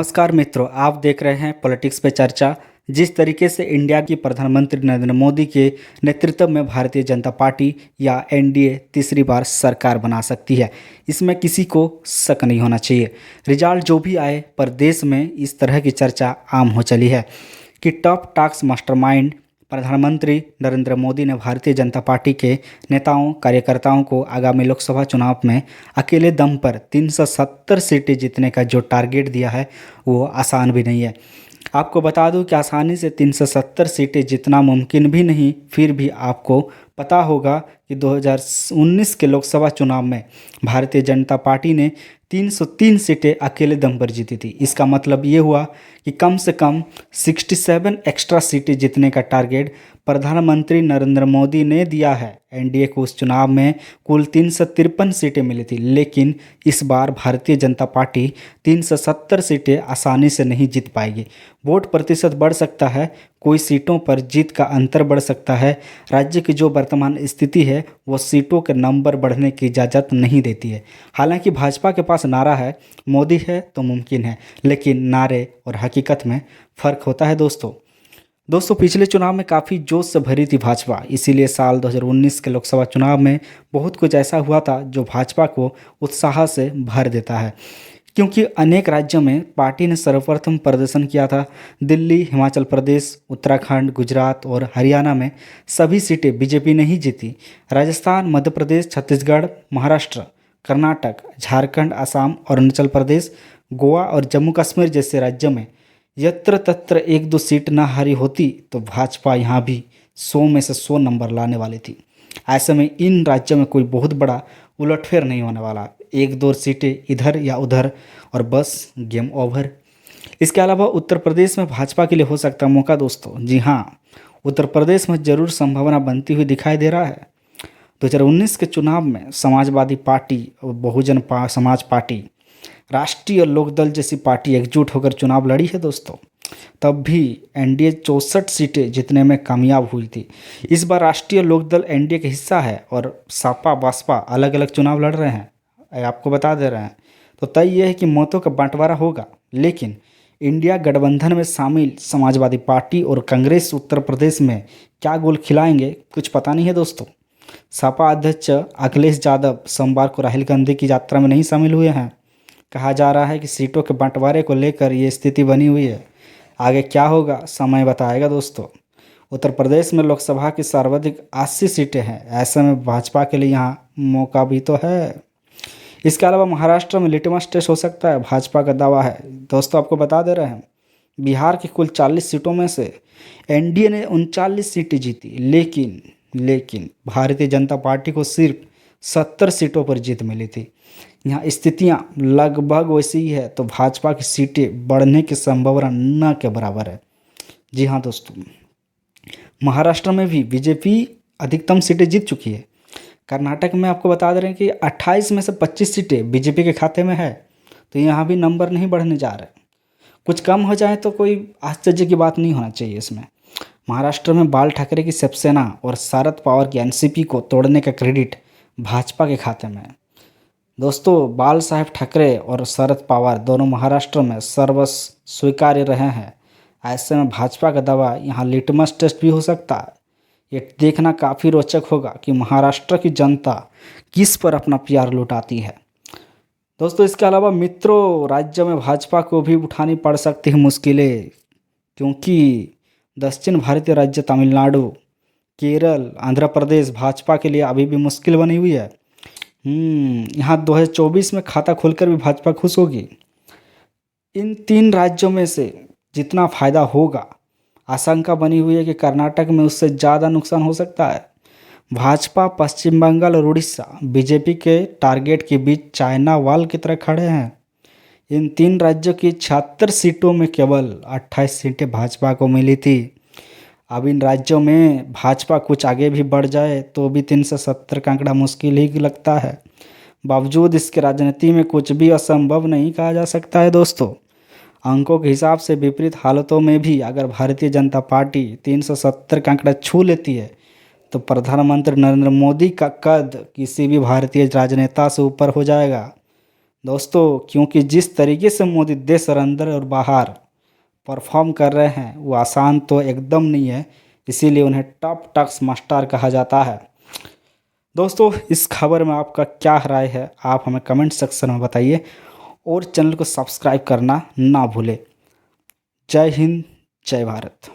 नमस्कार मित्रों, आप देख रहे हैं पॉलिटिक्स पे चर्चा। जिस तरीके से इंडिया की प्रधानमंत्री नरेंद्र मोदी के नेतृत्व में भारतीय जनता पार्टी या एनडीए तीसरी बार सरकार बना सकती है, इसमें किसी को शक नहीं होना चाहिए। रिजल्ट जो भी आए, पर देश में इस तरह की चर्चा आम हो चली है कि टॉप टास्क मास्टरमाइंड प्रधानमंत्री नरेंद्र मोदी ने भारतीय जनता पार्टी के नेताओं कार्यकर्ताओं को आगामी लोकसभा चुनाव में अकेले दम पर 370 सीटें जीतने का जो टारगेट दिया है वो आसान भी नहीं है। आपको बता दूं कि आसानी से 370 सीटें जीतना मुमकिन भी नहीं, फिर भी आपको पता होगा कि 2019 के लोकसभा चुनाव में भारतीय जनता पार्टी ने 303 सीटें अकेले दम पर जीती थी। इसका मतलब ये हुआ कि कम से कम 67 एक्स्ट्रा सीटें जीतने का टारगेट प्रधानमंत्री नरेंद्र मोदी ने दिया है। एनडीए को उस चुनाव में कुल 353 सीटें मिली थी, लेकिन इस बार भारतीय जनता पार्टी 370 सीटें आसानी से नहीं जीत पाएगी। वोट प्रतिशत बढ़ सकता है, कोई सीटों पर जीत का अंतर बढ़ सकता है। राज्य की जो वर्तमान स्थिति है वो सीटों के नंबर बढ़ने की इजाज़त नहीं देती है। हालांकि भाजपा के पास नारा है मोदी है तो मुमकिन है, लेकिन नारे और हकीकत में फ़र्क होता है दोस्तों पिछले चुनाव में काफ़ी जोश से भरी थी भाजपा, इसीलिए साल 2019 के लोकसभा चुनाव में बहुत कुछ ऐसा हुआ था जो भाजपा को उत्साह से भर देता है, क्योंकि अनेक राज्यों में पार्टी ने सर्वप्रथम प्रदर्शन किया था। दिल्ली, हिमाचल प्रदेश, उत्तराखंड, गुजरात और हरियाणा में सभी सीटें बीजेपी ने ही जीती। राजस्थान, मध्य प्रदेश, छत्तीसगढ़, महाराष्ट्र, कर्नाटक, झारखंड, असम, अरुणाचल प्रदेश, गोवा और जम्मू कश्मीर जैसे राज्यों में यत्र तत्र एक दो सीट न हारी होती तो भाजपा यहाँ भी 100 में से 100 नंबर लाने वाली थी। ऐसे में इन राज्यों में कोई बहुत बड़ा उलटफेर नहीं होने वाला, एक दो सीटें इधर या उधर और बस गेम ओवर। इसके अलावा उत्तर प्रदेश में भाजपा के लिए हो सकता है मौका दोस्तों। जी हाँ, उत्तर प्रदेश में जरूर संभावना बनती हुई दिखाई दे रहा है। 2019 के चुनाव में समाजवादी पार्टी और बहुजन समाज पार्टी, राष्ट्रीय लोकदल जैसी पार्टी एकजुट होकर चुनाव लड़ी है दोस्तों, तब भी एनडीए 64 सीटें जीतने में कामयाब हुई थी। इस बार राष्ट्रीय लोकदल एनडीए का हिस्सा है और सपा बसपा अलग अलग चुनाव लड़ रहे हैं, आपको बता दे रहे हैं। तो तय यह है कि मतों का बंटवारा होगा, लेकिन इंडिया गठबंधन में शामिल समाजवादी पार्टी और कांग्रेस उत्तर प्रदेश में क्या गोल खिलाएंगे कुछ पता नहीं है दोस्तों। सपा अध्यक्ष अखिलेश यादव सोमवार को राहुल गांधी की यात्रा में नहीं शामिल हुए हैं। कहा जा रहा है कि सीटों के बंटवारे को लेकर ये स्थिति बनी हुई है। आगे क्या होगा समय बताएगा दोस्तों। उत्तर प्रदेश में लोकसभा की सर्वाधिक 80 सीटें हैं, ऐसे में भाजपा के लिए यहाँ मौका भी तो है। इसके अलावा महाराष्ट्र में लिटमस टेस्ट हो सकता है, भाजपा का दावा है दोस्तों। आपको बता दे रहे हैं बिहार की कुल 40 सीटों में से एनडीए ने 39 सीटें जीती, लेकिन भारतीय जनता पार्टी को सिर्फ 70 सीटों पर जीत मिली थी। यहाँ स्थितियाँ लगभग वैसी ही है, तो भाजपा की सीटें बढ़ने की संभावना न के बराबर है। जी हाँ दोस्तों, महाराष्ट्र में भी बीजेपी अधिकतम सीटें जीत चुकी है। कर्नाटक में आपको बता दे रहे हैं कि 28 में से 25 सीटें बीजेपी के खाते में है, तो यहाँ भी नंबर नहीं बढ़ने जा रहे। कुछ कम हो जाए तो कोई आश्चर्य की बात नहीं होना चाहिए इसमें। महाराष्ट्र में बाल ठाकरे की शिवसेना और शरद पवार की एनसीपी को तोड़ने का क्रेडिट भाजपा के खाते में है दोस्तों। बाल साहेब ठाकरे और शरद पवार दोनों महाराष्ट्र में सर्वस्व स्वीकार्य रहे हैं। ऐसे में भाजपा का दावा यहाँ लिटमस टेस्ट भी हो सकता है। ये देखना काफ़ी रोचक होगा कि महाराष्ट्र की जनता किस पर अपना प्यार लुटाती है दोस्तों। इसके अलावा मित्रों, राज्य में भाजपा को भी उठानी पड़ सकती है मुश्किलें, क्योंकि दक्षिण भारतीय राज्य तमिलनाडु, केरल, आंध्र प्रदेश भाजपा के लिए अभी भी मुश्किल बनी हुई है। यहाँ 2024 में खाता खोलकर भी भाजपा खुश होगी। इन 3 राज्यों में से जितना फायदा होगा, आशंका बनी हुई है कि कर्नाटक में उससे ज़्यादा नुकसान हो सकता है। भाजपा पश्चिम बंगाल और उड़ीसा बीजेपी के टारगेट के बीच चाइना वॉल की तरह खड़े हैं। इन 3 राज्यों की 76 सीटों में केवल 28 सीटें भाजपा को मिली थी। अब इन राज्यों में भाजपा कुछ आगे भी बढ़ जाए तो भी 370 का आंकड़ा मुश्किल ही लगता है। बावजूद इसके राजनीति में कुछ भी असंभव नहीं कहा जा सकता है दोस्तों। अंकों के हिसाब से विपरीत हालतों में भी अगर भारतीय जनता पार्टी 370 का आंकड़ा छू लेती है तो प्रधानमंत्री नरेंद्र मोदी का कद किसी भी भारतीय राजनेता से ऊपर हो जाएगा। दोस्तों, क्योंकि जिस तरीके से मोदी देश और अंदर और बाहर परफॉर्म कर रहे हैं वो आसान तो एकदम नहीं है, इसीलिए उन्हें टॉप टक्स मास्टर कहा जाता है। दोस्तों, इस खबर में आपका क्या राय है, आप हमें कमेंट सेक्शन में बताइए और चैनल को सब्सक्राइब करना ना भूलें। जय हिंद, जय भारत।